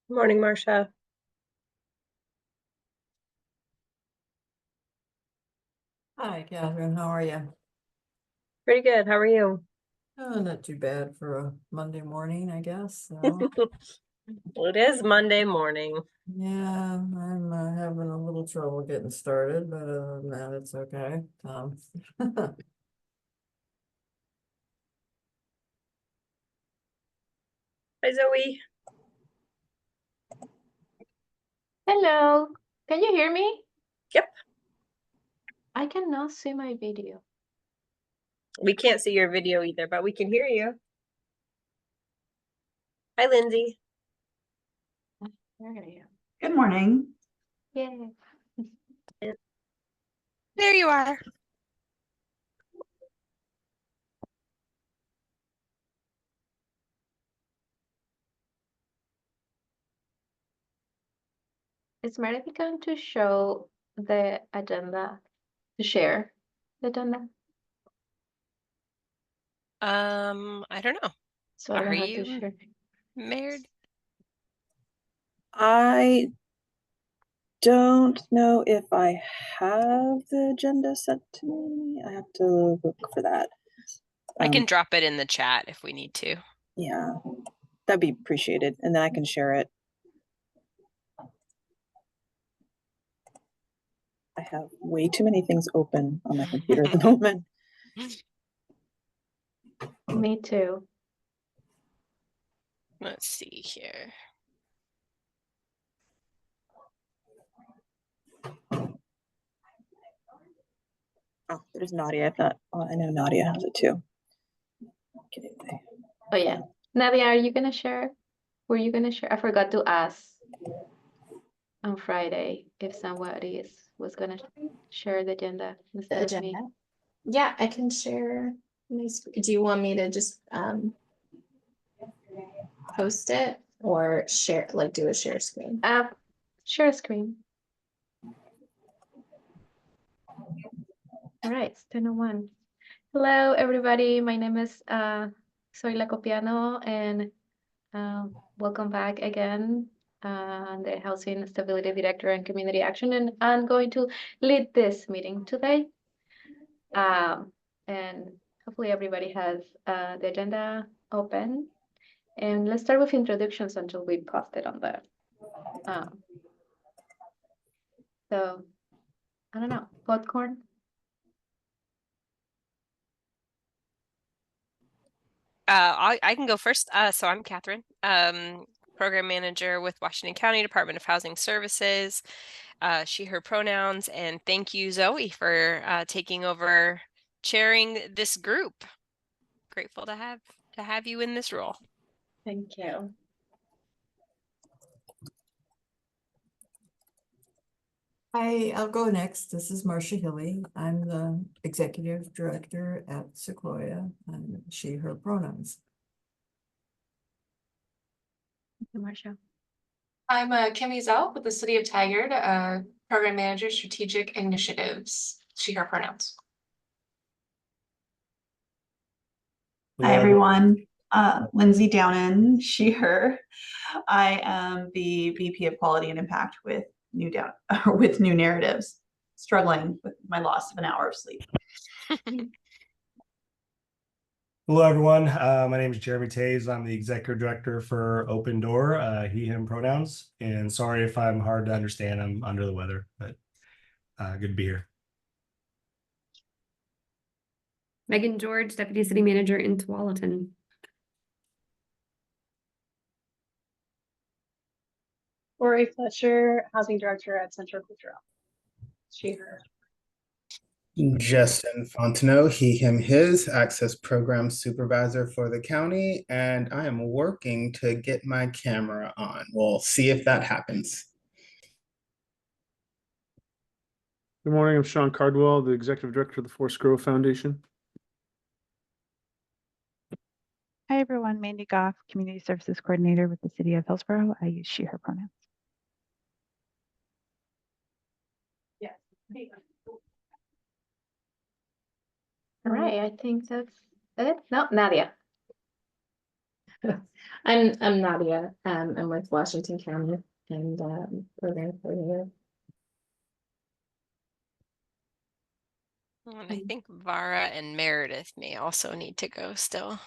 Morning, Marcia. Hi, Catherine. How are you? Pretty good. How are you? Oh, not too bad for a Monday morning, I guess. So, Well, it is Monday morning. yeah, I'm having a little trouble getting started, but other than that, it's okay. Hi, Zoe. Hello, can you hear me? Yep. I cannot see my video. We can't see your video either, but we can hear you. Hi, Lindsay. There I am. Good morning. Yay. There you are. Is Meredith going to show the agenda, to share the agenda? I don't know. So I don't Are have to you share. married? I don't know if I have the agenda sent to me. I have to look for that. I can drop it in the chat if we need to. Yeah, that'd be appreciated, and then I can share it. I have way too many things open on my computer at the moment. Me too. Let's see here. Oh, there's Nadia. I thought, oh, I know Nadia has it too. Oh yeah. Nadia, are you gonna share? Were you gonna share? I forgot to ask on Friday if somebody was gonna share the agenda instead of me. Yeah, I can share. Do you want me to just post it or share, like do a share screen? Share screen. All right, it's 10:01. Hello, everybody. My name is Soy La Copiano, and welcome back again. I'm the Housing Stability Director and Community Action, and I'm going to lead this meeting today. And hopefully everybody has the agenda open. And let's start with introductions until we post it on the. So, I don't know, popcorn. I can go first. So I'm Catherine, program manager with Washington County Department of Housing Services. She, her pronouns, and thank you, Zoe, for taking over chairing this group. Grateful to have you in this role. Thank you. I'll go next. This is Marcia Hilly. I'm the executive director at Sequoia, and she, her pronouns. Thank you, Marcia. I'm Kimmy Zell with the City of Tigard, program manager, strategic initiatives. She, her pronouns. Hi, everyone. Lindsay Downen, she, her. I am the VP of Quality and Impact with New Narratives, struggling with my loss of an hour of sleep. Hello, everyone. My name is Jeremy Tays. I'm the executive director for Open Door, he, him pronouns. And sorry if I'm hard to understand. I'm under the weather, but good to be here. Megan George, Deputy City Manager in Tualatin. Lori Fletcher, Housing Director at Central Cultural. She, her. Justin Fontenot, he, him, his, Access Program Supervisor for the county, and I am working to get my camera on. We'll see if that happens. Good morning, I'm Sean Cardwell, the Executive Director of the Forest Grove Foundation. Hi, everyone. Mandy Goff, Community Services Coordinator with the City of Hillsborough. I use she, her pronouns. Yes. All right, I think that's it. No, Nadia. I'm Nadia. I'm with Washington County and program coordinator. And I think Vara and Meredith may also need to go still.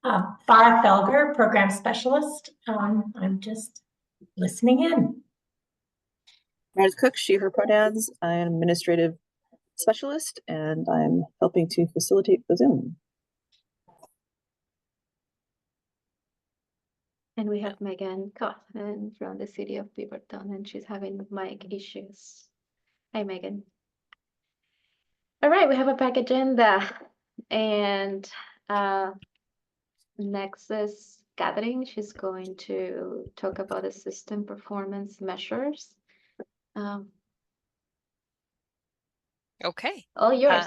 Vara Felger, program specialist. I'm just listening in. Meredith Cook, she, her pronouns. I am administrative specialist and I'm helping to facilitate the Zoom. And we have Megan Kaufman from the city of Beaverton, and she's having mic issues. Hi, Megan. All right, we have a packed agenda, and next is Gathering. She's going to talk about the system performance measures. Okay. All yours.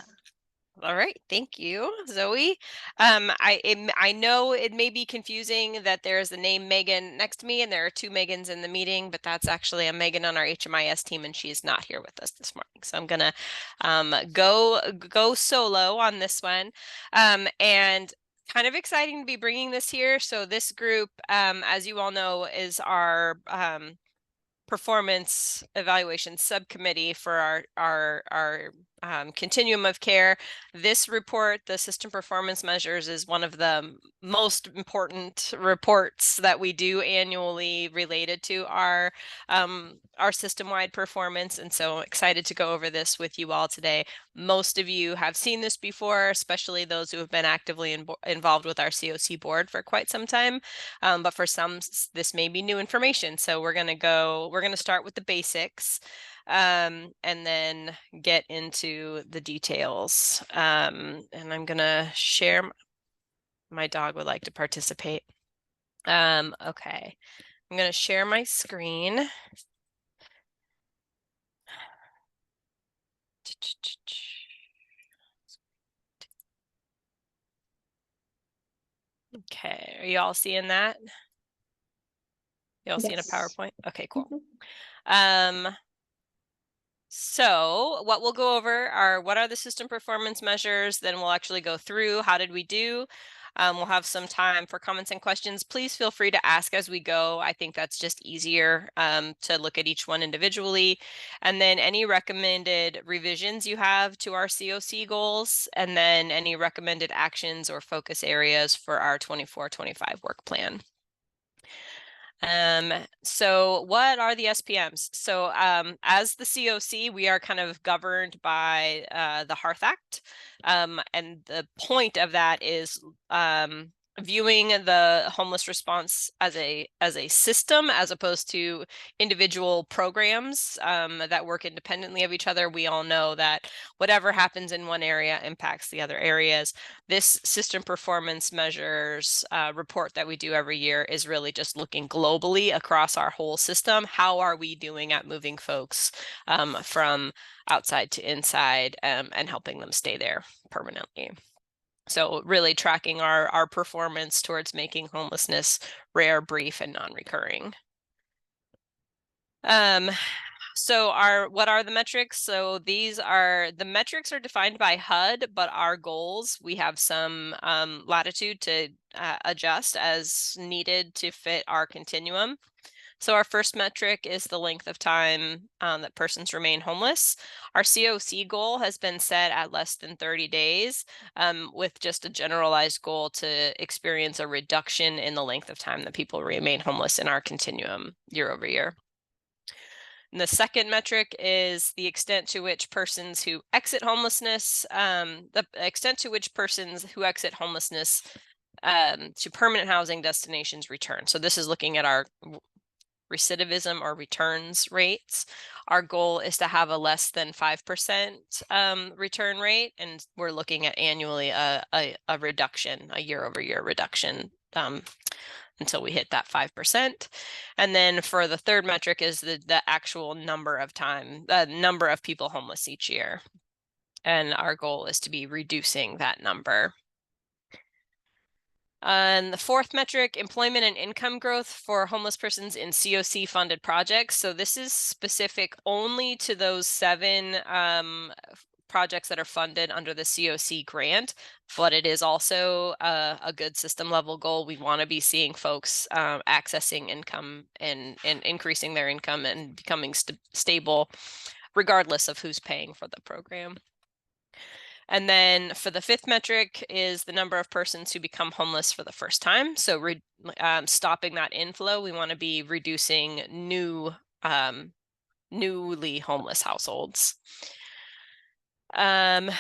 All right, thank you, Zoe. I know it may be confusing that there's the name Megan next to me and there are two Megans in the meeting, but that's actually a Megan on our HMIS team and she's not here with us this morning. So I'm gonna go solo on this one. And kind of exciting to be bringing this here. So this group, as you all know, is our performance evaluation subcommittee for our continuum of care. This report, the system performance measures, is one of the most important reports that we do annually related to our system-wide performance. And so excited to go over this with you all today. Most of you have seen this before, especially those who have been actively involved with our COC board for quite some time. But for some, this may be new information. So we're going to start with the basics and then get into the details. And I'm going to share. My dog would like to participate. Okay. I'm going to share my screen. Okay, are you all seeing that? You all seeing a PowerPoint? Okay, cool. So what we'll go over are what are the system performance measures, then we'll actually go through how did we do. We'll have some time for comments and questions. Please feel free to ask as we go. I think that's just easier to look at each one individually. And then any recommended revisions you have to our COC goals, and then any recommended actions or focus areas for our 24-25 work plan. So what are the SPMs? So as the COC, we are kind of governed by the Hearth Act. And the point of that is viewing the homeless response as a system as opposed to individual programs that work independently of each other. We all know that whatever happens in one area impacts the other areas. This system performance measures report that we do every year is really just looking globally across our whole system. How are we doing at moving folks from outside to inside and helping them stay there permanently? So really tracking our performance towards making homelessness rare, brief, and non-recurring. So what are the metrics? So these are, the metrics are defined by HUD, but our goals, we have some latitude to adjust as needed to fit our continuum. So our first metric is the length of time that persons remain homeless. Our COC goal has been set at less than 30 days with just a generalized goal to experience a reduction in the length of time that people remain homeless in our continuum year over year. And the second metric is the extent to which persons who exit homelessness, to permanent housing destinations return. So this is looking at our recidivism or returns rates. Our goal is to have a less than 5% return rate, and we're looking at annually a reduction, a year-over-year reduction until we hit that 5%. And then for the third metric is the actual number of people homeless each year. And our goal is to be reducing that number. And the fourth metric, employment and income growth for homeless persons in COC funded projects. So this is specific only to those 7 projects that are funded under the COC grant, but it is also a good system level goal. We want to be seeing folks accessing income and increasing their income and becoming stable, regardless of who's paying for the program. And then for the fifth metric is the number of persons who become homeless for the first time. So stopping that inflow, we want to be reducing newly homeless households. And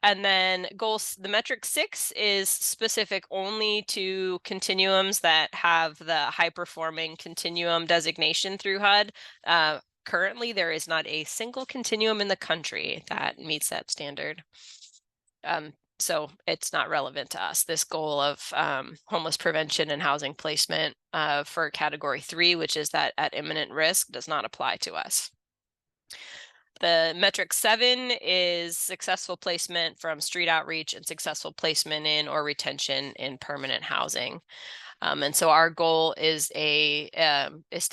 then the metric 6 is specific only to continuums that have the high performing continuum designation through HUD. Currently, there is not a single continuum in the country that meets that standard. So it's not relevant to us. This goal of homeless prevention and housing placement for category 3, which is that at imminent risk, does not apply to us. The metric 7 is successful placement from street outreach and successful placement in or retention in permanent housing. And so our goal is to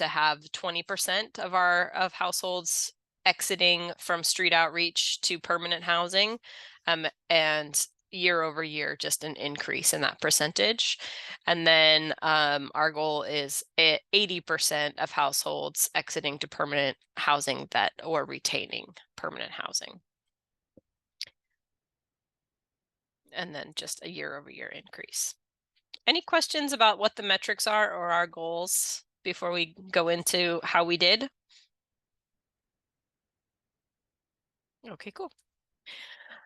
have 20% of households exiting from street outreach to permanent housing, and year over year, just an increase in that percentage. And then our goal is 80% of households exiting to permanent housing or retaining permanent housing. And then just a year over year increase. Any questions about what the metrics are or our goals before we go into how we did? Okay, cool.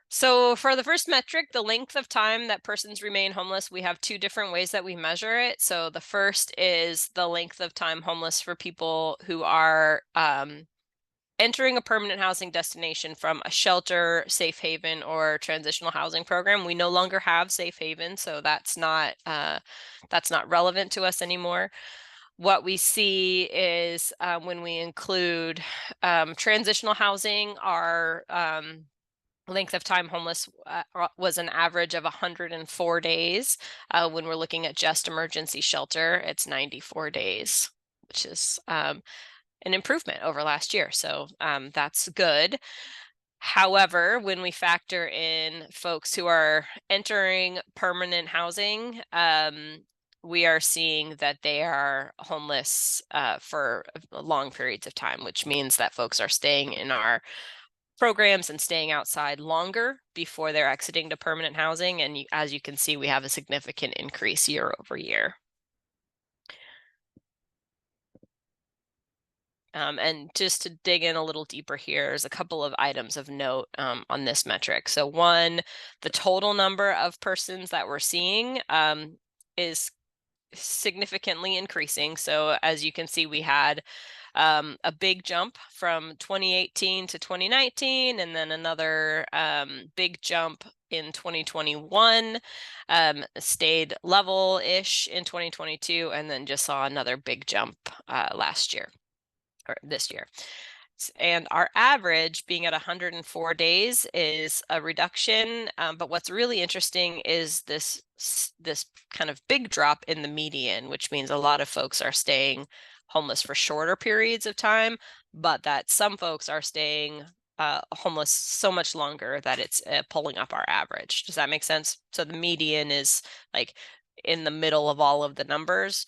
So for the first metric, the length of time that persons remain homeless, we have 2 different ways that we measure it. So the first is the length of time homeless for people who are entering a permanent housing destination from a shelter, safe haven, or transitional housing program. We no longer have safe haven, so that's not relevant to us anymore. What we see is when we include transitional housing, our length of time homeless was an average of 104 days. When we're looking at just emergency shelter, it's 94 days, which is an improvement over last year. So that's good. However, when we factor in folks who are entering permanent housing, we are seeing that they are homeless for long periods of time, which means that folks are staying in our programs and staying outside longer before they're exiting to permanent housing. And as you can see, we have a significant increase year over year. And just to dig in a little deeper here, there's a couple of items of note on this metric. So one, the total number of persons that we're seeing is significantly increasing. So as you can see, we had a big jump from 2018 to 2019, and then another big jump in 2021, stayed level-ish in 2022, and then just saw another big jump last year, or this year. And our average being at 104 days is a reduction. But what's really interesting is this kind of big drop in the median, which means a lot of folks are staying homeless for shorter periods of time, but that some folks are staying homeless so much longer that it's pulling up our average. Does that make sense? So the median is like in the middle of all of the numbers.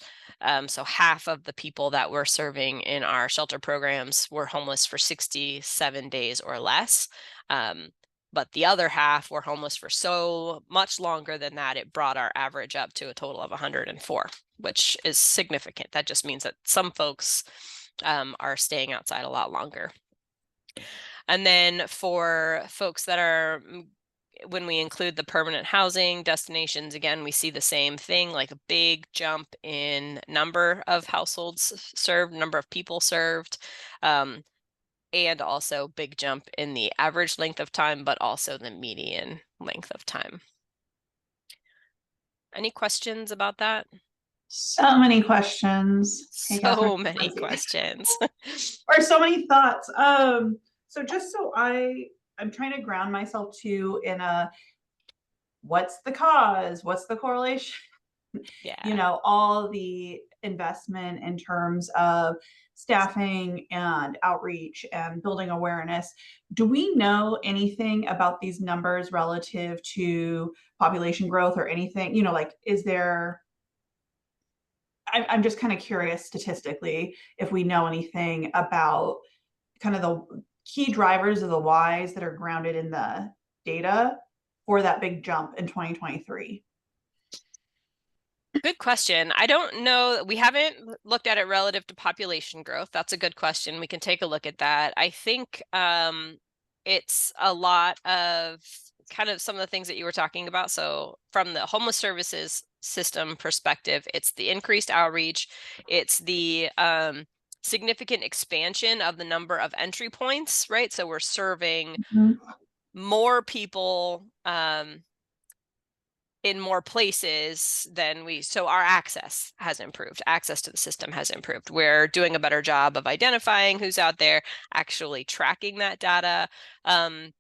So half of the people that we're serving in our shelter programs were homeless for 67 days or less. But the other half were homeless for so much longer than that, it brought our average up to a total of 104, which is significant. That just means that some folks are staying outside a lot longer. And then for folks that are, when we include the permanent housing destinations, again, we see the same thing, like a big jump in number of households served, number of people served, and also big jump in the average length of time, but also the median length of time. Any questions about that? So many questions. Hey, So Catherine. many questions. Or so many thoughts. So just so I'm trying to ground myself too in what's the cause? What's the correlation? Yeah. You know, all the investment in terms of staffing and outreach and building awareness. Do we know anything about these numbers relative to population growth or anything? You know, like, is there, I'm just kind of curious statistically if we know anything about kind of the key drivers of the whys that are grounded in the data for that big jump in 2023. Good question. I don't know. We haven't looked at it relative to population growth. That's a good question. We can take a look at that. I think it's a lot of kind of some of the things that you were talking about. So from the homeless services system perspective, it's the increased outreach. It's the significant expansion of the number of entry points, right? So we're serving more people in more places than so our access has improved. Access to the system has improved. We're doing a better job of identifying who's out there, actually tracking that data, and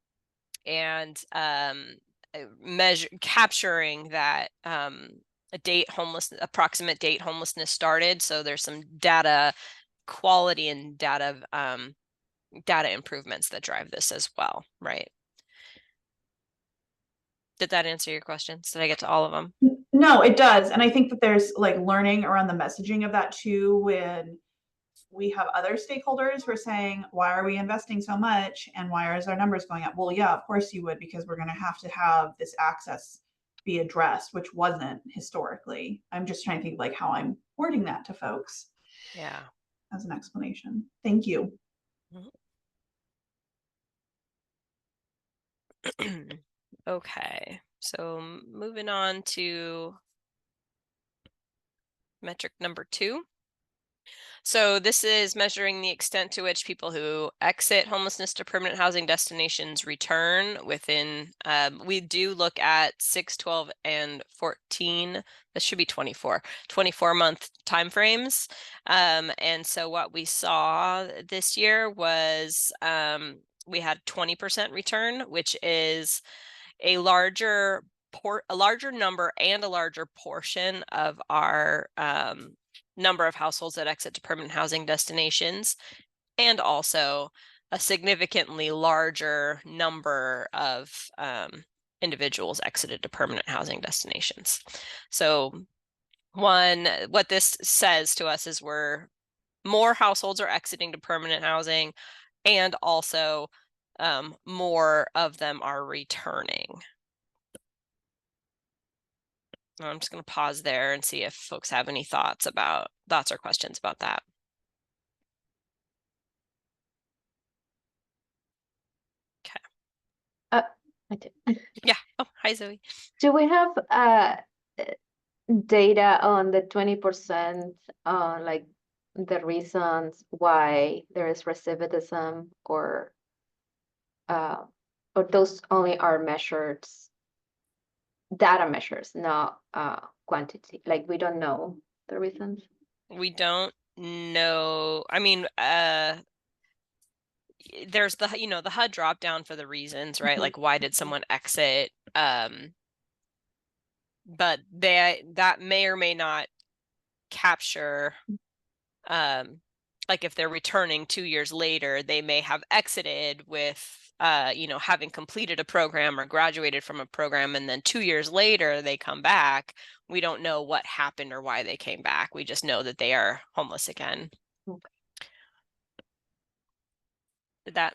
capturing that approximate date homelessness started. So there's some data quality and data improvements that drive this as well, right? Did that answer your questions? Did I get to all of them? No, it does. And I think that there's like learning around the messaging of that too, when we have other stakeholders who are saying, why are we investing so much? And why is our numbers going up? Well, yeah, of course you would, because we're going to have this access be addressed, which wasn't historically. I'm just trying to think like how I'm wording that to folks. Yeah. As an explanation. Thank you. Okay, so moving on to metric number 2. So this is measuring the extent to which people who exit homelessness to permanent housing destinations return within, we do look at 6, 12, and 14. This should be 24-month timeframes. And so what we saw this year was we had 20% return, which is a larger number and a larger portion of our number of households that exit to permanent housing destinations, and also a significantly larger number of individuals exited to permanent housing destinations. So what this says to us is more households are exiting to permanent housing, and also more of them are returning. I'm just going to pause there and see if folks have any thoughts or questions about that. I do. Yeah. Oh, hi, Zoe. Do we have data on the 20% like the reasons why there is recidivism, or those only are data measures, not quantity? Like, we don't know the reasons. We don't know. I mean, there's the HUD drop down for the reasons, right? Like, why did someone exit? But that may or may not capture, like if they're returning 2 years later, they may have exited with having completed a program or graduated from a program, and then 2 years later they come back. We don't know what happened or why they came back. We just know that they are homeless again. Okay. Did that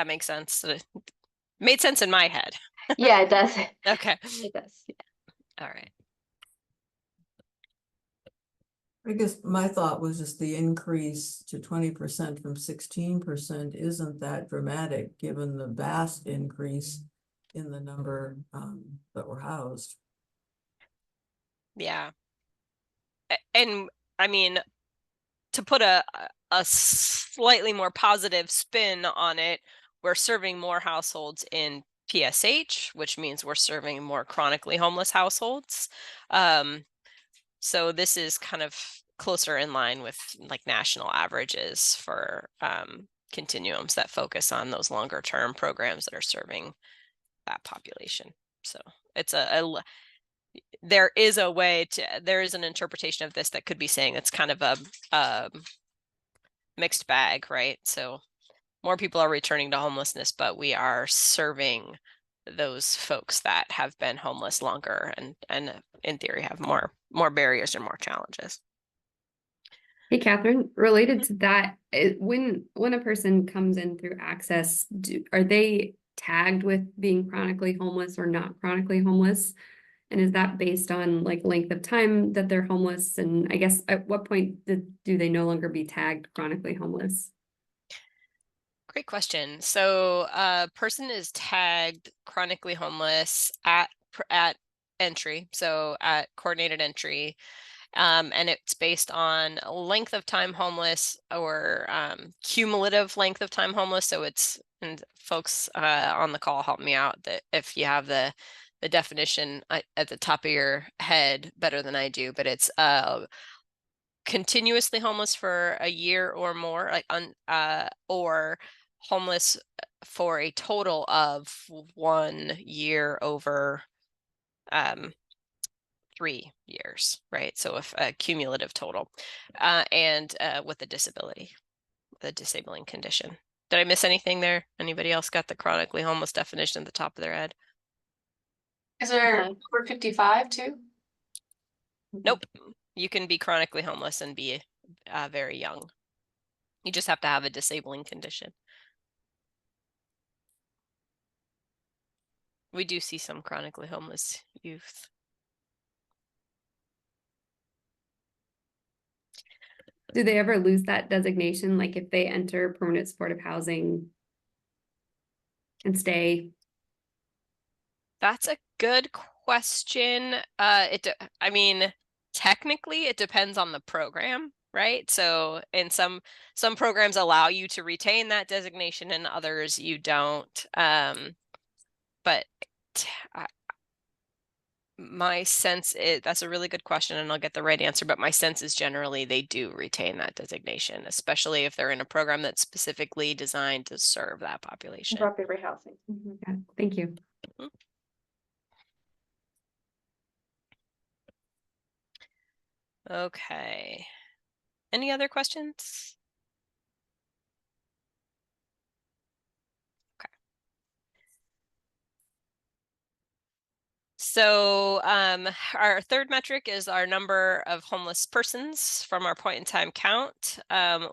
make sense? It made sense in my head. Yeah, it does. Okay. It does. Yeah. All right. I guess my thought was just the increase to 20% from 16% isn't that dramatic, given the vast increase in the number that were housed. Yeah. And I mean, to put a slightly more positive spin on it, we're serving more households in PSH, which means we're serving more chronically homeless households. So this is kind of closer in line with like national averages for continuums that focus on those longer term programs that are serving that population. So it's there is a way to, there is an interpretation of this that could be saying it's kind of a mixed bag, right? So more people are returning to homelessness, but we are serving those folks that have been homeless longer and in theory have more barriers and more challenges. Hey, Catherine, related to that, when a person comes in through Access, are they tagged with being chronically homeless or not chronically homeless? And is that based on like length of time that they're homeless? And I guess at what point do they no longer be tagged chronically homeless? Great question. So a person is tagged chronically homeless at entry, so at coordinated entry, and it's based on length of time homeless or cumulative length of time homeless. So it's, and folks on the call help me out that if you have the definition at the top of your head better than I do, but it's continuously homeless for a year or more, like or homeless for a total of 1 year over 3 years, right? So if a cumulative total, and with a disability, with a disabling condition. Did I miss anything there? Anybody else got the chronically homeless definition at the top of their head? Is there over 55 too? Nope. You can be chronically homeless and be very young. You just have to have a disabling condition. We do see some chronically homeless youth. Do they ever lose that designation? Like if they enter permanent supportive housing and stay? That's a good question. I mean, technically it depends on the program, right? So in some programs allow you to retain that designation and others you don't. But my sense is, that's a really good question and I'll get the right answer, but my sense is generally they do retain that designation, especially if they're in a program that's specifically designed to serve that population. Appropriate housing. Yeah, thank you. Okay. Any other questions? Okay. So our third metric is our number of homeless persons from our point in time count.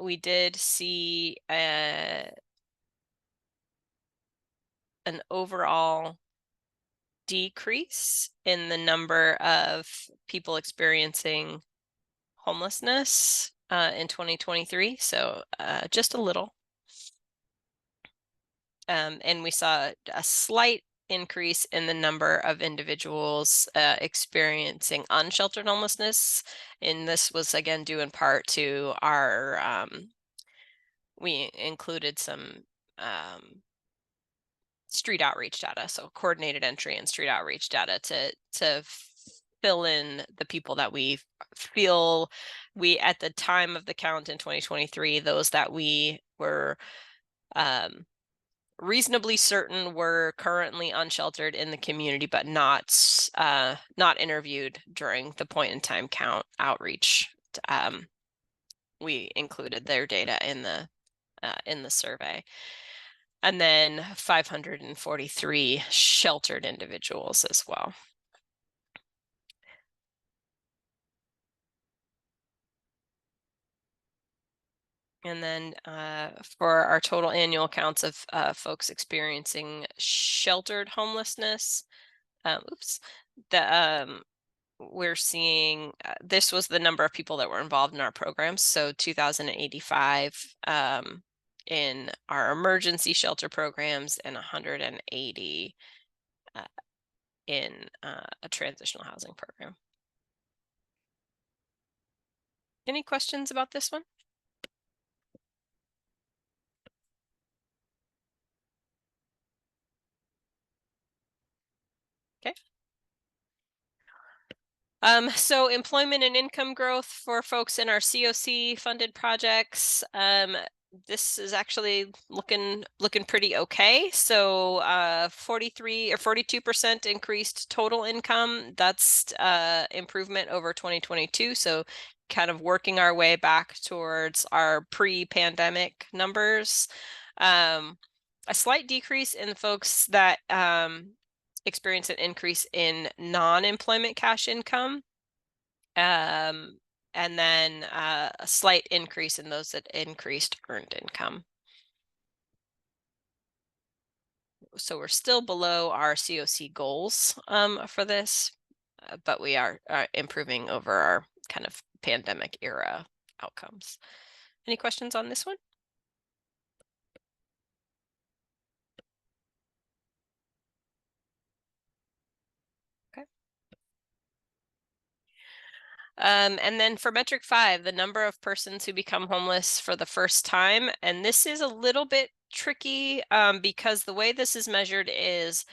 We did see an overall decrease in the number of people experiencing homelessness in 2023, so just a little. And we saw a slight increase in the number of individuals experiencing unsheltered homelessness, and this was again due in part to our we included some street outreach data, so coordinated entry and street outreach data to fill in the people that we feel we, at the time of the count in 2023, those that we were reasonably certain were currently unsheltered in the community, but not interviewed during the point in time count outreach. We included their data in the survey. And then 543 sheltered individuals as well. And then for our total annual counts of folks experiencing sheltered homelessness, we're seeing this was the number of people that were involved in our programs. So 2,085 in our emergency shelter programs and 180 in a transitional housing program. Any questions about this one? Okay. So employment and income growth for folks in our COC funded projects. this is actually looking pretty okay. So 43 or 42% increased total income. That's improvement over 2022. So kind of working our way back towards our pre-pandemic numbers. A slight decrease in the folks that experience an increase in non-employment cash income. And then a slight increase in those that increased earned income. So we're still below our COC goals for this, but we are improving over our kind of pandemic era outcomes. Any questions on this one? And then for metric 5, the number of persons who become homeless for the first time. And this is a little bit tricky because the way this is measured is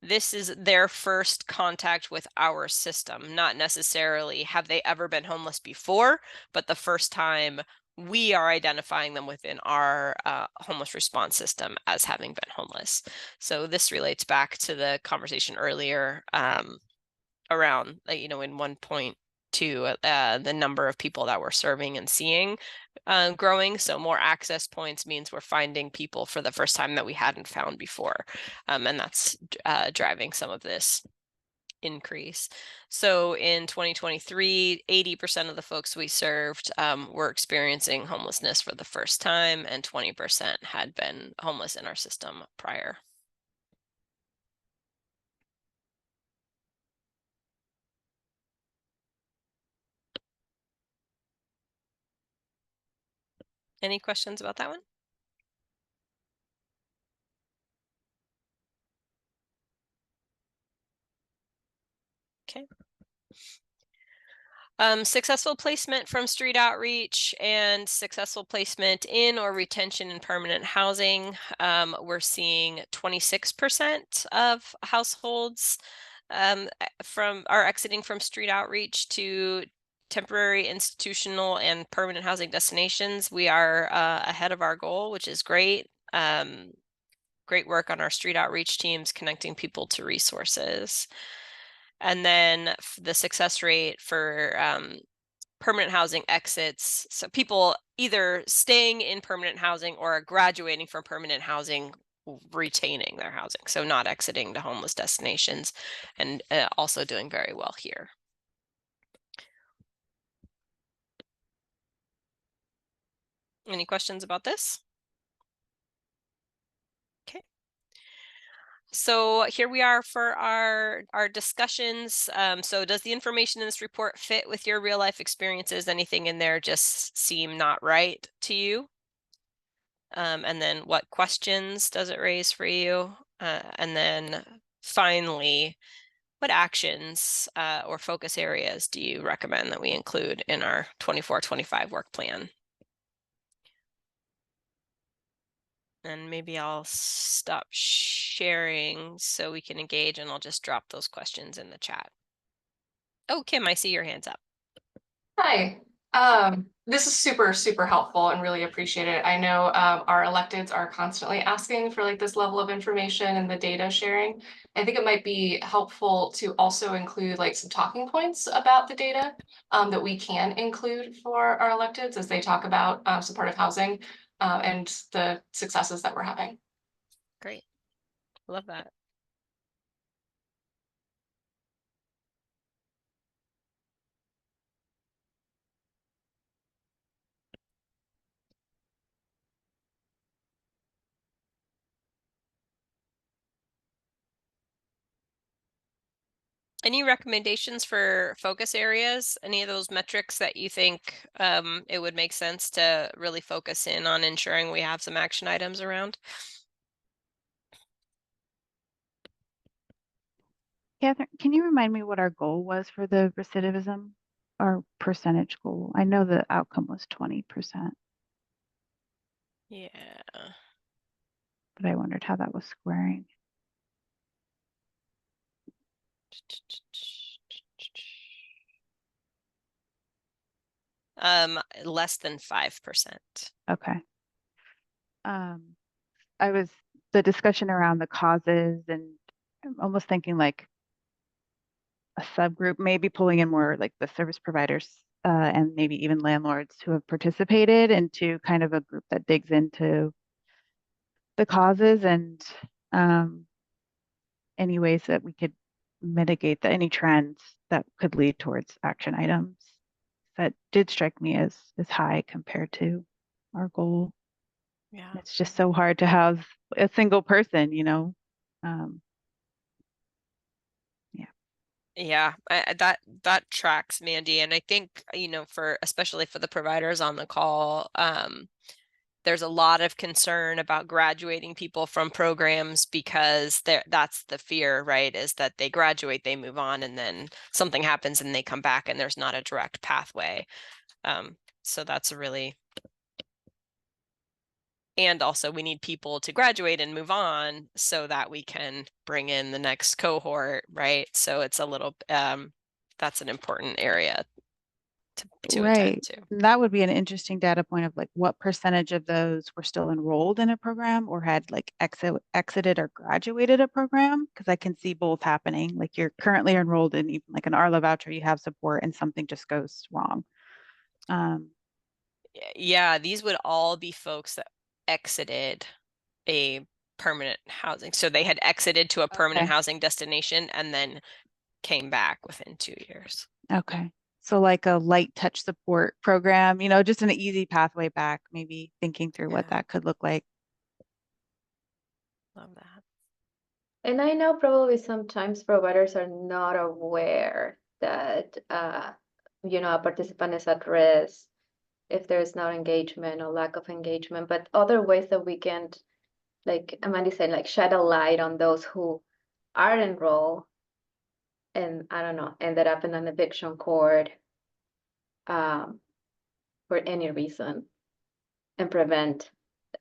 this is their first contact with our system, not necessarily have they ever been homeless before, but the first time we are identifying them within our homeless response system as having been homeless. So this relates back to the conversation earlier around, in 1.2, the number of people that we're serving and seeing growing. So more access points means we're finding people for the first time that we hadn't found before. And that's driving some of this increase. So in 2023, 80% of the folks we served were experiencing homelessness for the first time, and 20% had been homeless in our system prior. Any questions about that one? Okay. Successful placement from street outreach and successful placement in or retention in permanent housing. We're seeing 26% of households are exiting from street outreach to temporary, institutional, and permanent housing destinations. We are ahead of our goal, which is great. Great work on our street outreach teams, connecting people to resources. And then the success rate for permanent housing exits, so people either staying in permanent housing or graduating from permanent housing, retaining their housing, so not exiting to homeless destinations, and also doing very well here. Any questions about this? Okay. So here we are for our discussions. So does the information in this report fit with your real life experiences? Anything in there just seem not right to you? And then what questions does it raise for you? And then finally, what actions or focus areas do you recommend that we include in our 24-25 work plan? And maybe I'll stop sharing so we can engage, and I'll just drop those questions in the chat. Oh, Kim, I see your hands up. Hi. This is super, super helpful and really appreciate it. I know our electeds are constantly asking for like this level of information and the data sharing. I think it might be helpful to also include like some talking points about the data that we can include for our electeds as they talk about supportive housing and the successes that we're having. Great. Love that. Any recommendations for focus areas? Any of those metrics that you think it would make sense to really focus in on ensuring we have some action items around? Catherine, can you remind me what our goal was for the recidivism, our percentage goal? I know the outcome was 20%, Yeah. but I wondered how that was squaring. Less than 5%. Okay. the discussion around the causes, and I'm almost thinking like a subgroup, maybe pulling in more like the service providers and maybe even landlords who have participated into kind of a group that digs into the causes and any ways that we could mitigate any trends that could lead towards action items. That did strike me as high compared to our goal. Yeah. It's just so hard to have a single person, Yeah, that tracks, Mandy. And I think, for especially for the providers on the call, there's a lot of concern about graduating people from programs because that's the fear, right? Is that they graduate, they move on, and then something happens and they come back and there's not a direct pathway. So that's and also we need people to graduate and move on so that we can bring in the next cohort, right? So it's a little, that's an important area to attend to. That would be an interesting data point of like what percentage of those were still enrolled in a program or had like exited or graduated a program, because I can see both happening. Like you're currently enrolled in even like an ARLA voucher, you have support and something just goes wrong. Yeah, these would all be folks that exited a permanent housing. So they had exited to a permanent housing destination and then came back within 2 years. Okay. So like a light touch support program, just an easy pathway back, maybe thinking through what that could look like. Love that. And I know probably sometimes providers are not aware that, a participant is at risk if there's no engagement or lack of engagement, but other ways that we can, like Amanda said, like shed a light on those who are enrolled and, I don't know, ended up in an eviction court for any reason, and prevent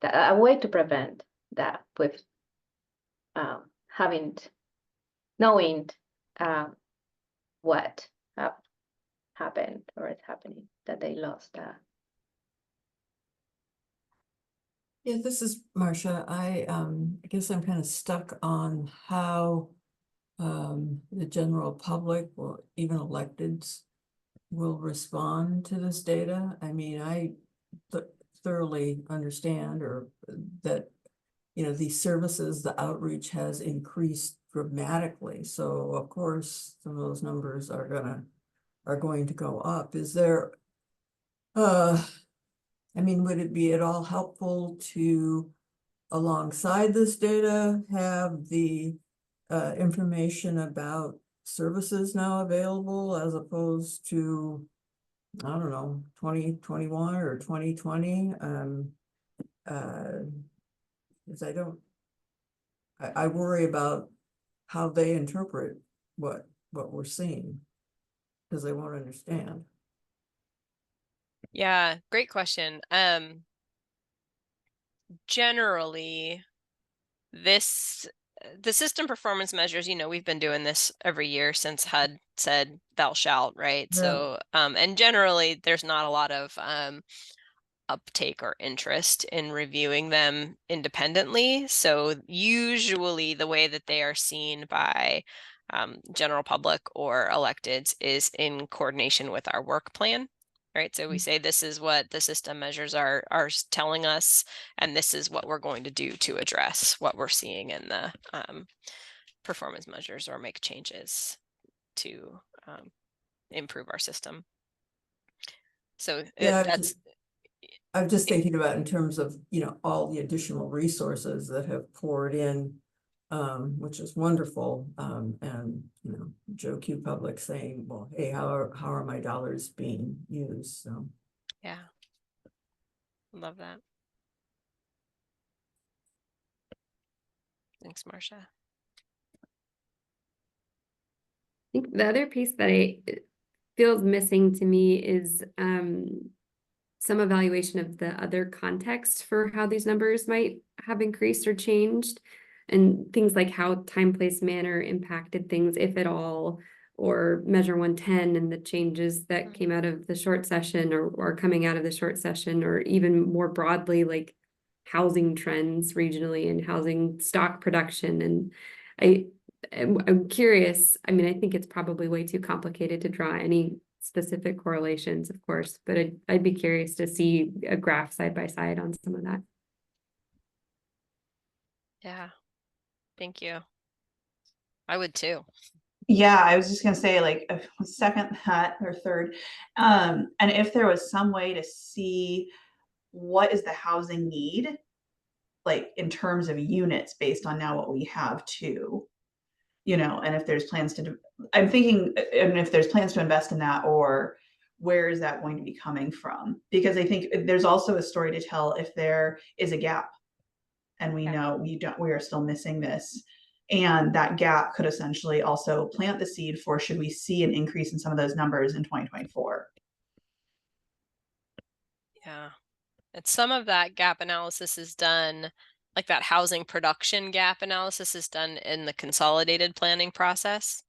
that, a way to prevent that with knowing what happened or is happening, that they lost that. Yeah, this is Marcia. I guess I'm kind of stuck on how the general public or even electeds will respond to this data. I mean, I thoroughly understand that these services, the outreach has increased dramatically. So of course, some of those numbers are going to go up. Is there, would it be at all helpful to, alongside this data, have the information about services now available as opposed to, I don't know, 2021 or 2020? Because I worry about how they interpret what we're seeing, because they won't understand. Yeah, great question. Generally, the system performance measures, we've been doing this every year since HUD said thou shalt, right? Yeah. So, and generally there's not a lot of uptake or interest in reviewing them independently. So usually the way that they are seen by general public or electeds is in coordination with our work plan. Right. So we say this is what the system measures are telling us, and this is what we're going to do to address what we're seeing in the performance measures or make changes to improve our system. So I'm just thinking about in terms of, all the additional resources that have poured in, which is wonderful. And, Joe Q Public saying, well, hey, how are my dollars being used? So. Yeah. Love that. Thanks, Marcia. I think the other piece that feels missing to me is some evaluation of the other context for how these numbers might have increased or changed, and things like how time, place, manner impacted things, if at all, or Measure 110 and the changes that came out of the short session or coming out of the short session, or even more broadly, like housing trends regionally and housing stock production. And I'm curious, I mean, I think it's probably way too complicated to draw any specific correlations, of course, but I'd be curious to see a graph side by side on some of that. Yeah, thank you. I would too. Yeah, I was just gonna say, like, second that or third. And if there was some way to see what is the housing need, like in terms of units based on now what we have too, you know, and if there's plans to, I'm thinking, and if there's plans to invest in that, or where is that going to be coming from? Because I think there's also a story to tell if there is a gap and we know we are still missing this. And that gap could essentially also plant the seed for, should we see an increase in some of those numbers in 2024? Yeah. And some of that gap analysis is done, like that housing production gap analysis is done in the consolidated planning process.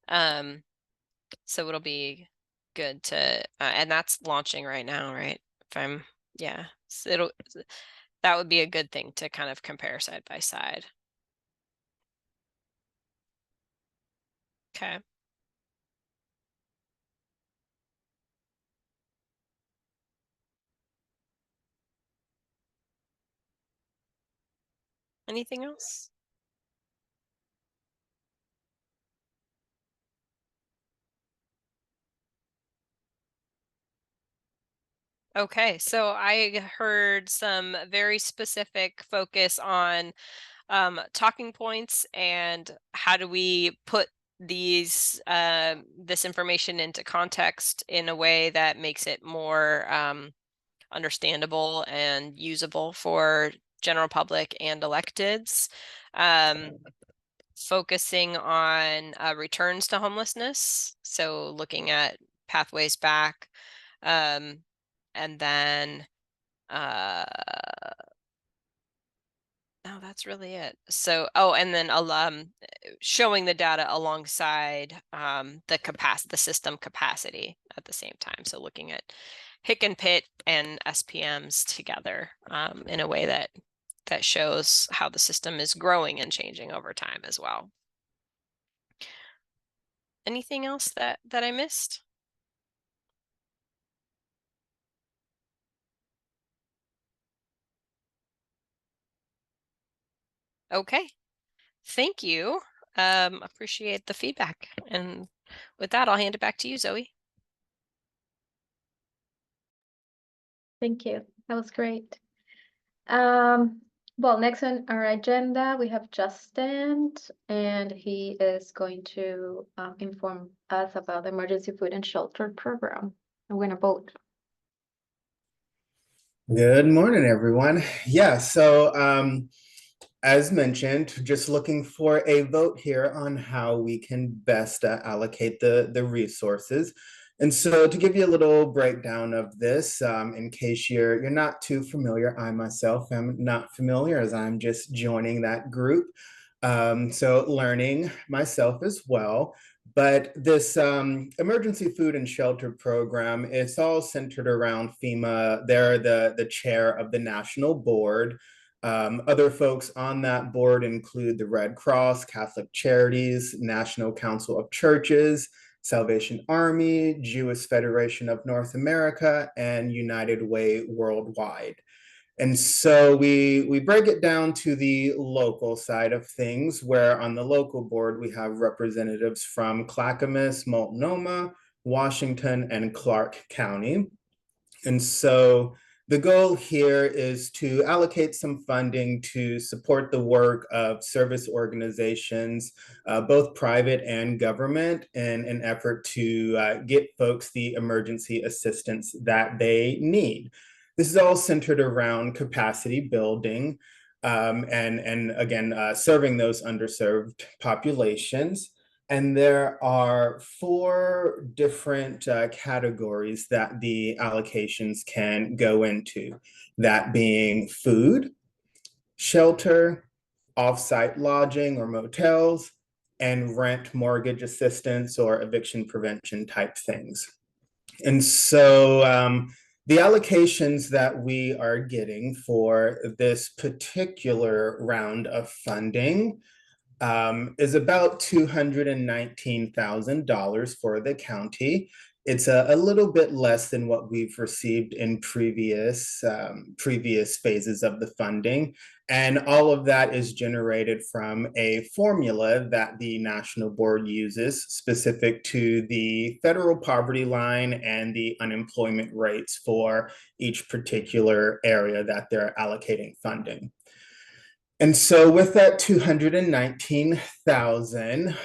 So it'll be good to, and that's launching right now, right? Yeah, so that would be a good thing to kind of compare side by side. Okay. Anything else? Okay, so I heard some very specific focus on talking points and how do we put these this information into context in a way that makes it more understandable and usable for general public and electeds. Focusing on returns to homelessness, so looking at pathways back, and then no, that's really it. So, and then showing the data alongside the system capacity at the same time. So looking at HIC and PIT and SPMs together in a way that shows how the system is growing and changing over time as well. Anything else that I missed? Okay, thank you. Appreciate the feedback. And with that, I'll hand it back to you, Zoe. Thank you. That was great. Well, next on our agenda, we have Justin, and he is going to inform us about the emergency food and shelter program. And we're gonna vote. Good morning, everyone. Yeah, so as mentioned, just looking for a vote here on how we can best allocate the resources. And so to give you a little breakdown of this, in case you're not too familiar, I myself am not familiar as I'm just joining that group. So learning myself as well. But this emergency food and shelter program, it's all centered around FEMA. They're the chair of the national board. Other folks on that board include the Red Cross, Catholic Charities, National Council of Churches, Salvation Army, Jewish Federation of North America, and United Way Worldwide. And so we break it down to the local side of things, where on the local board, we have representatives from Clackamas, Multnomah, Washington, and Clark County. And so the goal here is to allocate some funding to support the work of service organizations, both private and government, in an effort to get folks the emergency assistance that they need. This is all centered around capacity building and again, serving those underserved populations. And there are 4 different categories that the allocations can go into, that being food, shelter, off-site lodging or motels, and rent mortgage assistance or eviction prevention type things. And so The allocations that we are getting for this particular round of funding is about $219,000 for the county. It's a little bit less than what we've received in previous phases of the funding. And all of that is generated from a formula that the National Board uses specific to the federal poverty line and the unemployment rates for each particular area that they're allocating funding. And so with that 219,000,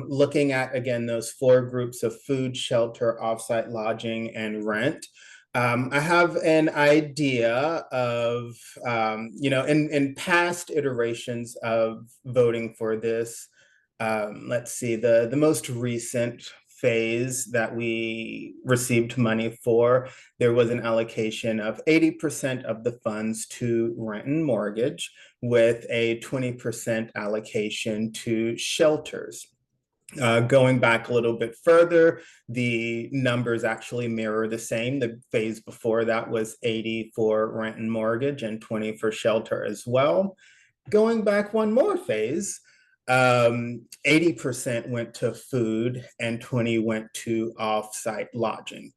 looking at, again, those 4 groups of food, shelter, offsite lodging, and rent, I have an idea of, in past iterations of voting for this, let's see, the most recent phase that we received money for, there was an allocation of 80% of the funds to rent and mortgage, with a 20% allocation to shelters. Going back a little bit further, the numbers actually mirror the same. The phase before that was 80 for rent and mortgage and 20 for shelter as well. Going back one more phase, 80% went to food and 20 went to off-site lodging.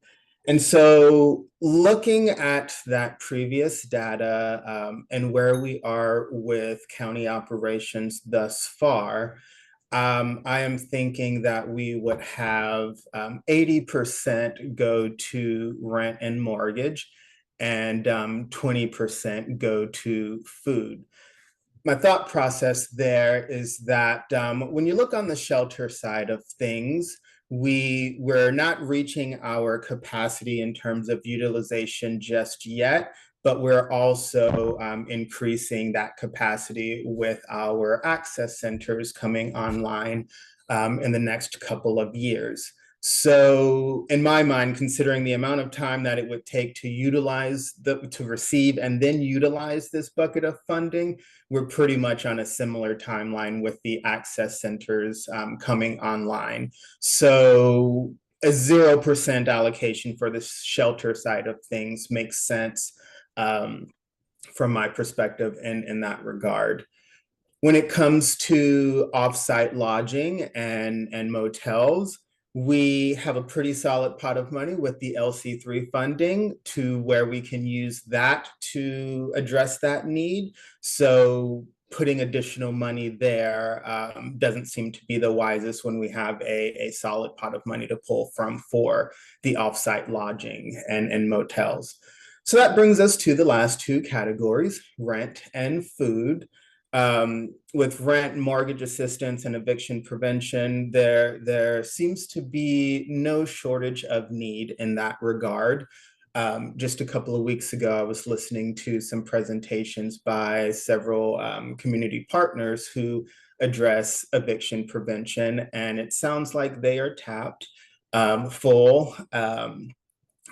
And so looking at that previous data and where we are with county operations thus far, I am thinking that we would have 80% go to rent and mortgage and 20% go to food. My thought process there is that when you look on the shelter side of things, we're not reaching our capacity in terms of utilization just yet, but we're also increasing that capacity with our access centers coming online in the next couple of years. So in my mind, considering the amount of time that it would take to receive and then utilize this bucket of funding, we're pretty much on a similar timeline with the access centers coming online. So a 0% allocation for the shelter side of things makes sense from my perspective in that regard. When it comes to offsite lodging and motels, we have a pretty solid pot of money with the LC3 funding to where we can use that to address that need. So putting additional money there doesn't seem to be the wisest when we have a solid pot of money to pull from for the offsite lodging and motels. So that brings us to the last 2 categories, rent and food. With rent, mortgage assistance, and eviction prevention, there seems to be no shortage of need in that regard. Just a couple of weeks ago, I was listening to some presentations by several community partners who address eviction prevention, and it sounds like they are tapped full.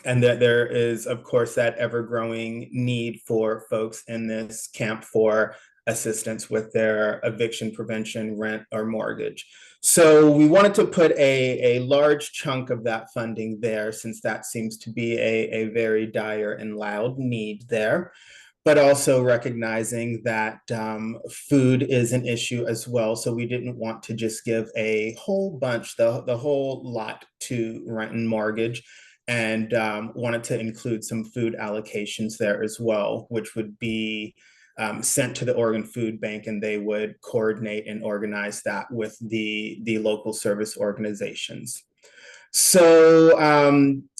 And that there is, of course, that ever-growing need for folks in this camp for assistance with their eviction prevention, rent, or mortgage. So we wanted to put a large chunk of that funding there, since that seems to be a very dire and loud need there, but also recognizing that food is an issue as well. So we didn't want to just give a whole bunch, the whole lot to rent and mortgage, and wanted to include some food allocations there as well, which would be sent to the Oregon Food Bank, and they would coordinate and organize that with the local service organizations. So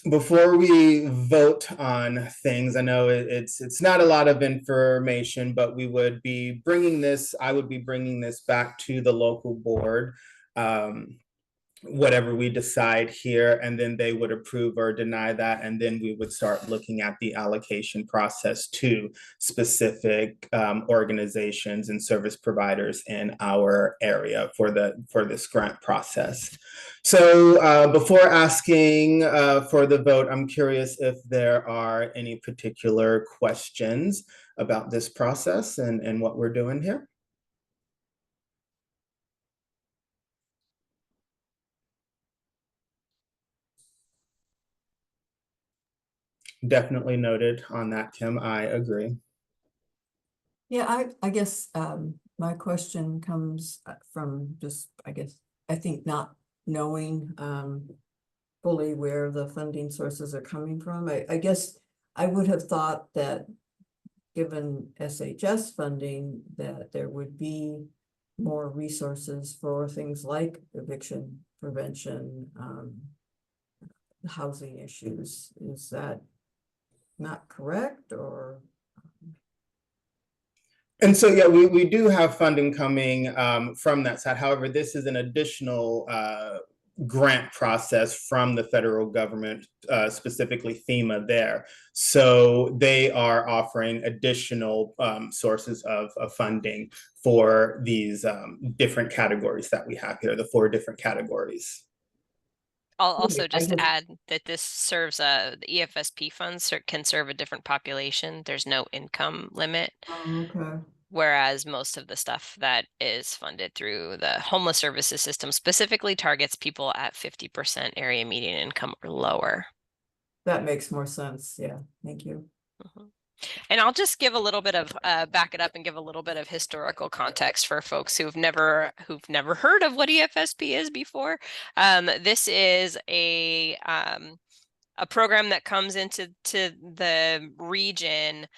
before we vote on things, I know it's not a lot of information, but we would be bringing this, I would be bringing this back to the local board, whatever we decide here, and then they would approve or deny that, and then we would start looking at the allocation process to specific organizations and service providers in our area for this grant process. So before asking for the vote, I'm curious if there are any particular questions about this process and what we're doing here. Definitely noted on that, Kim. I agree. Yeah, I guess my question comes from just, I think not knowing fully where the funding sources are coming from. I guess I would have thought that given SHS funding, that there would be more resources for things like eviction prevention, housing issues. Is that not correct, or? And so, yeah, we do have funding coming from that side. However, this is an additional grant process from the federal government, specifically FEMA there. So they are offering additional sources of funding for these different categories that we have here, the 4 different categories. I'll also I just guess- add that this serves the EFSP funds can serve a different population. There's no income limit. Oh, okay. Whereas most of the stuff that is funded through the homeless services system specifically targets people at 50% area median income or lower. That makes more sense. Yeah, thank you. And I'll just give a little bit of back it up and give a little bit of historical context for folks who've never heard of what EFSP is before. This is a program that comes into the region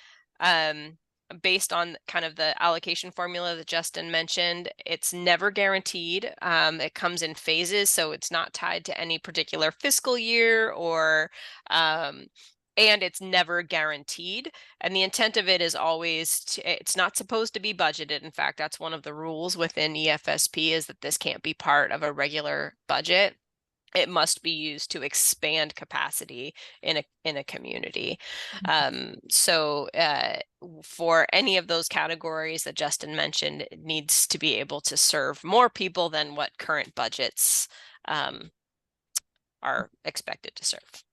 based on kind of the allocation formula that Justin mentioned. It's never guaranteed. It comes in phases, so it's not tied to any particular fiscal year or and it's never guaranteed. And the intent of it is always it's not supposed to be budgeted. In fact, that's one of the rules within EFSP is that this can't be part of a regular budget. It must be used to expand capacity in a community. So for any of those categories that Justin mentioned, it needs to be able to serve more people than what current budgets are expected to serve.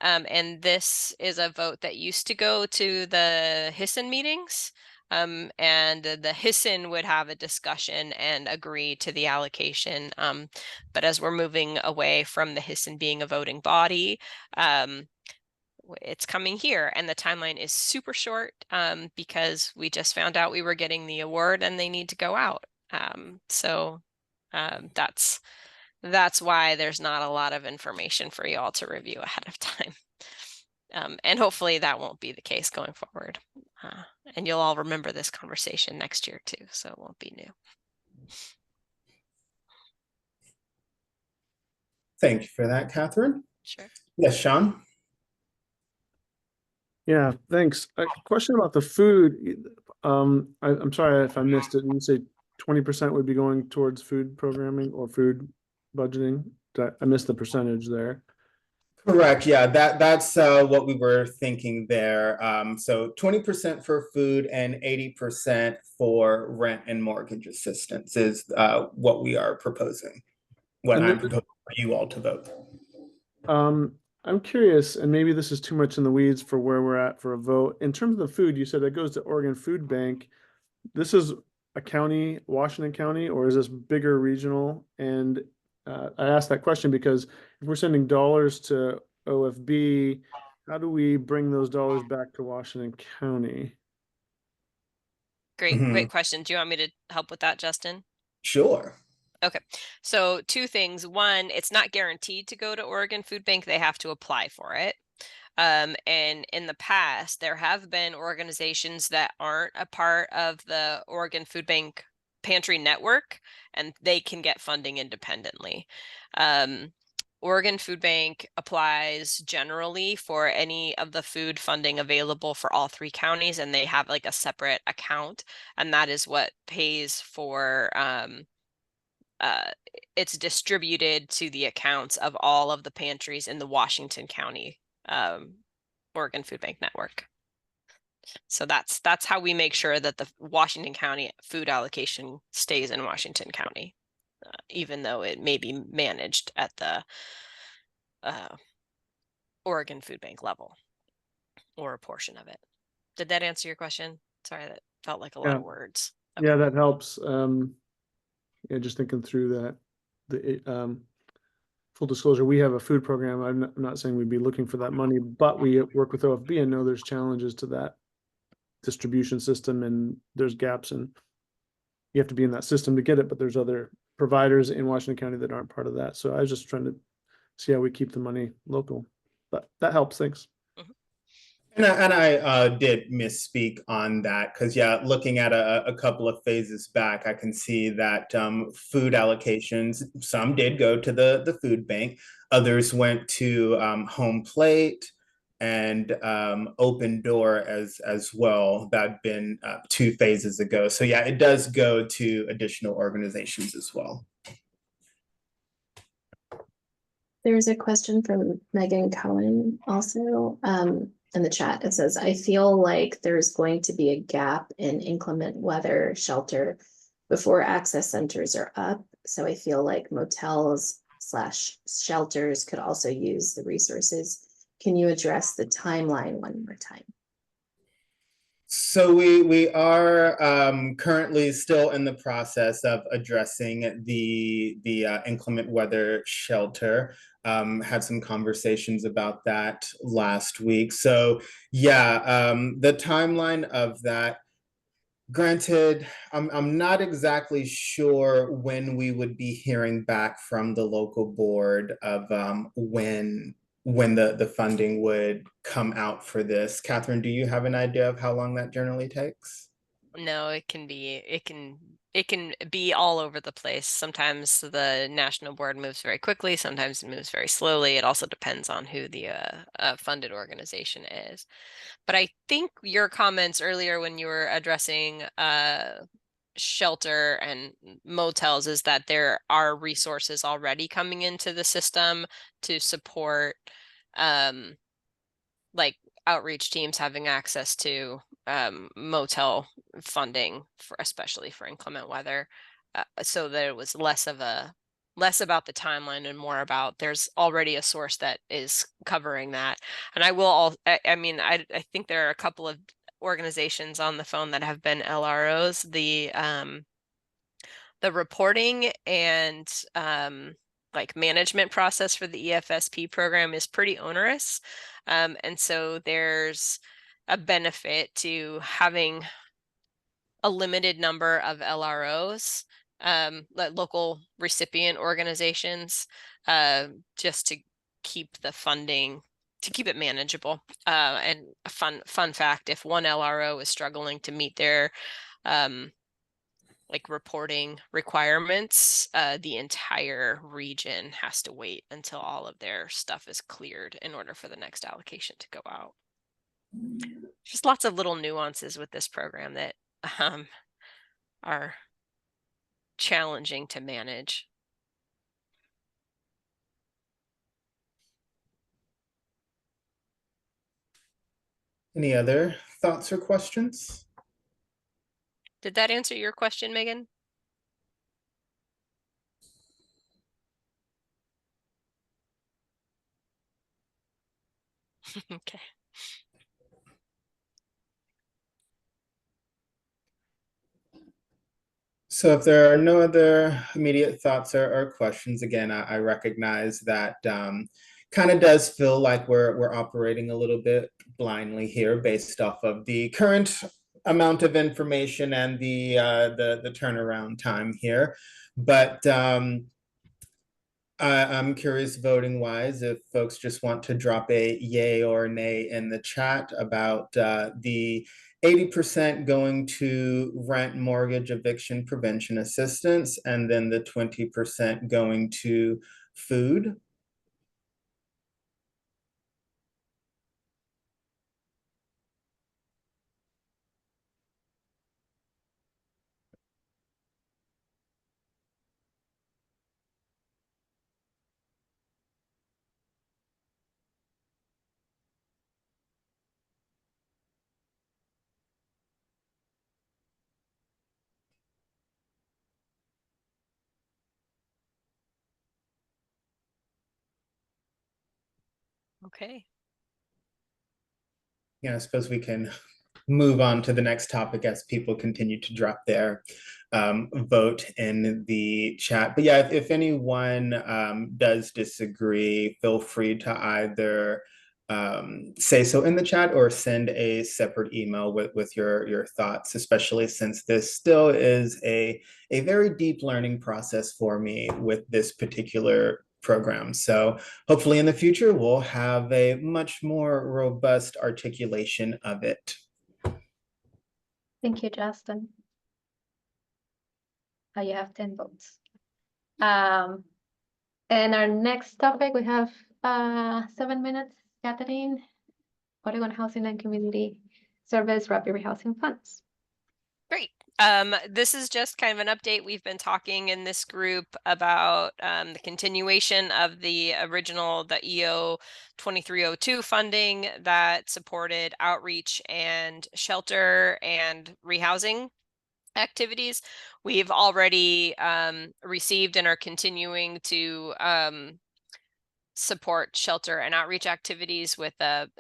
And this is a vote that used to go to the HISN meetings. And the HISN would have a discussion and agree to the allocation. But as we're moving away from the HISN being a voting body, it's coming here, and the timeline is super short because we just found out we were getting the award and they need to go out. So that's why there's not a lot of information for you all to review ahead of time. And hopefully that won't be the case going forward. And you'll all remember this conversation next year too, so it won't be new. Thank you for that, Catherine. Sure. Yes, Sean. Yeah, thanks. A question about the food. I'm sorry if I missed it. You say 20% would be going towards food programming or food budgeting. I missed the percentage there. Correct. Yeah, that's what we were thinking there. So 20% for food and 80% for rent and mortgage assistance is what we are proposing. What I'm proposing for you all to vote. I'm curious, and maybe this is too much in the weeds for where we're at for a vote. In terms of the food, you said that goes to Oregon Food Bank. This is a county, Washington County, or is this bigger regional? And I asked that question because if we're sending dollars to OFB, how do we bring those dollars back to Washington County? Great question. Do you want me to help with that, Justin? Sure. Okay, so 2 things. One, it's not guaranteed to go to Oregon Food Bank. They have to apply for it. And in the past, there have been organizations that aren't a part of the Oregon Food Bank Pantry Network, and they can get funding independently. Oregon Food Bank applies generally for any of the food funding available for all 3 counties, and they have like a separate account, and that is what pays for it's distributed to the accounts of all of the pantries in the Washington County Oregon Food Bank Network. So that's how we make sure that the Washington County food allocation stays in Washington County, even though it may be managed at the Oregon Food Bank level or a portion of it. Did that answer your question? Sorry, that felt like a lot of words. Okay. Yeah, that helps. Yeah, just thinking through that, the full disclosure, we have a food program. I'm not saying we'd be looking for that money, but we work with OFB and know there's challenges to that distribution system, and there's gaps, and you have to be in that system to get it, but there's other providers in Washington County that aren't part of that. So I was just trying to see how we keep the money local, but that helps. Thanks. And I did misspeak on that because, yeah, looking at a couple of phases back, I can see that food allocations, some did go to the food bank, others went to home plate and open door as well. That'd been 2 phases ago. So yeah, it does go to additional organizations as well. There's a question from Megan Cohen also in the chat. It says, I feel like there's going to be a gap in inclement weather shelter before access centers are up. So I feel like motels / shelters could also use the resources. Can you address the timeline one more time? So we are currently still in the process of addressing the inclement weather shelter. Had some conversations about that last week. So yeah, the timeline of that. Granted, I'm not exactly sure when we would be hearing back from the local board of when the funding would come out for this. Catherine, do you have an idea of how long that generally takes? No, it can be all over the place. Sometimes the national board moves very quickly, sometimes it moves very slowly. It also depends on who the funded organization is. But I think your comments earlier when you were addressing shelter and motels is that there are resources already coming into the system to support like outreach teams having access to motel funding for especially for inclement weather, so that it was less about the timeline and more about there's already a source that is covering that. And I mean, I think there are a couple of organizations on the phone that have been LROs. The reporting and like management process for the EFSP program is pretty onerous. And so there's a benefit to having a limited number of LROs, local recipient organizations, just to keep the funding, to keep it manageable. And a fun fact, if one LRO is struggling to meet their like reporting requirements, the entire region has to wait until all of their stuff is cleared in order for the next allocation to go out. Just lots of little nuances with this program that are challenging to manage. Any other thoughts or questions? Did that answer your question, Megan? Okay. So if there are no other immediate thoughts or questions, again, I recognize that kind of does feel like we're operating a little bit blindly here based off of the current amount of information and the turnaround time here. But I'm curious, voting wise, if folks just want to drop a yay or nay in the chat about the 80% going to rent, mortgage, eviction prevention assistance, and then the 20% going to food. Okay. Yeah, I suppose we can move on to the next topic as people continue to drop their vote in the chat. But yeah, if anyone does disagree, feel free to either say so in the chat or send a separate email with your thoughts, especially since this still is a very deep learning process for me with this particular program. So hopefully in the future, we'll have a much more robust articulation of it. Thank you, Justin. You have 10 votes. And our next topic, we have 7 minutes, Catherine. Oregon Housing and Community Service Rapid Rehousing Funds. Great. This is just kind of an update. We've been talking in this group about the continuation of the original, the EO 2302 funding that supported outreach and shelter and rehousing activities. We've already received and are continuing to support shelter and outreach activities with the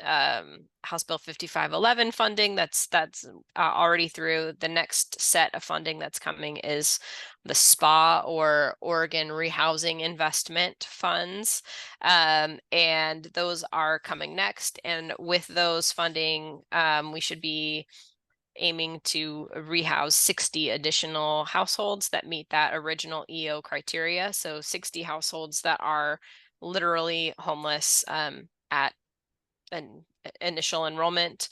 House Bill 5511 funding that's already through. The next set of funding that's coming is the SPA or Oregon Rehousing Investment Funds, and those are coming next. And with those funding, we should be aiming to rehouse 60 additional households that meet that original EO criteria. So 60 households that are literally homeless at an initial enrollment,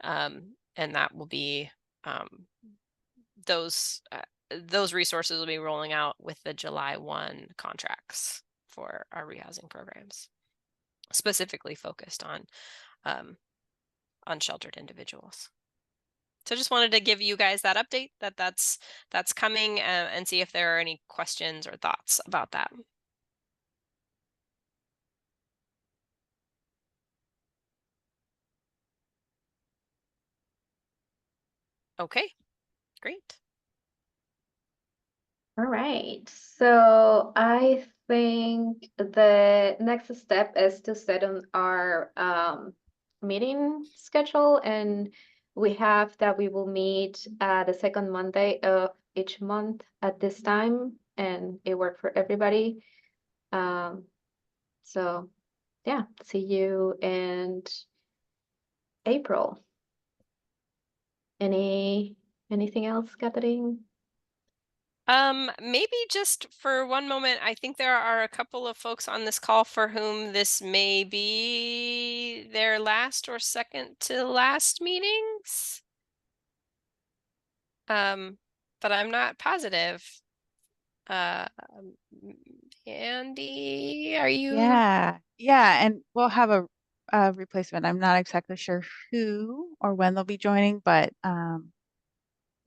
and that will be those resources will be rolling out with the July 1 contracts for our rehousing programs, specifically focused on unsheltered individuals. So just wanted to give you guys that update that's coming, and see if there are any questions or thoughts about that. Okay, great. All right, so I think the next step is to set on our meeting schedule, and we have that we will meet the second Monday of each month at this time, and it worked for everybody. So yeah, see you in April. Anything else, Catherine? Maybe just for one moment, I think there are a couple of folks on this call for whom this may be their last or second to last meetings. But I'm not positive. Andy, are you? Yeah, and we'll have a replacement. I'm not exactly sure who or when they'll be joining, but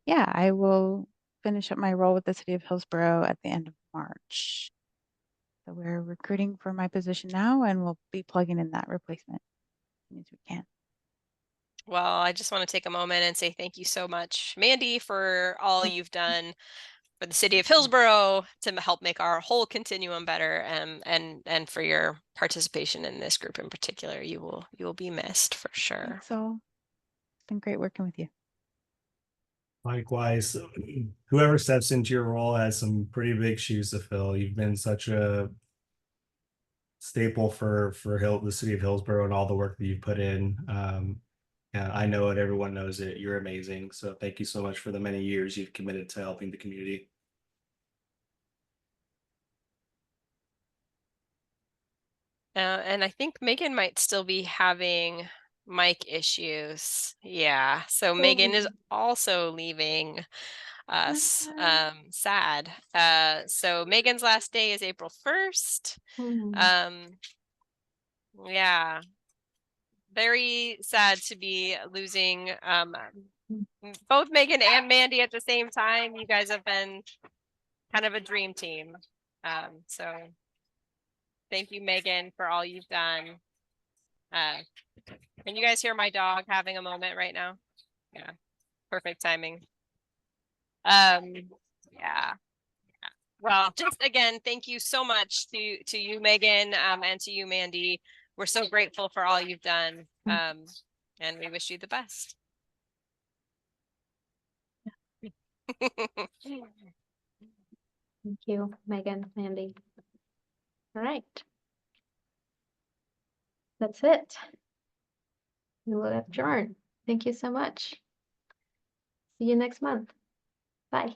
yeah, I will finish up my role with the City of Hillsborough at the end of March. So we're recruiting for my position now, and we'll be plugging in that replacement as soon as we can. Well, I just want to take a moment and say thank you so much, Mandy, for all you've done for the City of Hillsborough to help make our whole continuum better, and for your participation in this group in particular. You will be missed for sure. So it's been great working with you. Likewise, whoever steps into your role has some pretty big shoes to fill. You've been such a staple for the City of Hillsborough and all the work that you've put in. Yeah, I know it. Everyone knows it. You're amazing. So thank you so much for the many years you've committed to helping the community. And I think Megan might still be having mic issues. Yeah. So Megan is also leaving us. Sad. So Megan's last day is April 1st. Yeah. Very sad to be losing both Megan and Mandy at the same time. You guys have been kind of a dream team. So thank you, Megan, for all you've done. Can you guys hear my dog having a moment right now? Yeah, perfect timing. Yeah. Well, just again, thank you so much to you, Megan, and to you, Mandy. We're so grateful for all you've done, and we wish you the best. Thank you, Megan, Mandy. All right. That's it. We will adjourn. Thank you so much. See you next month. Bye.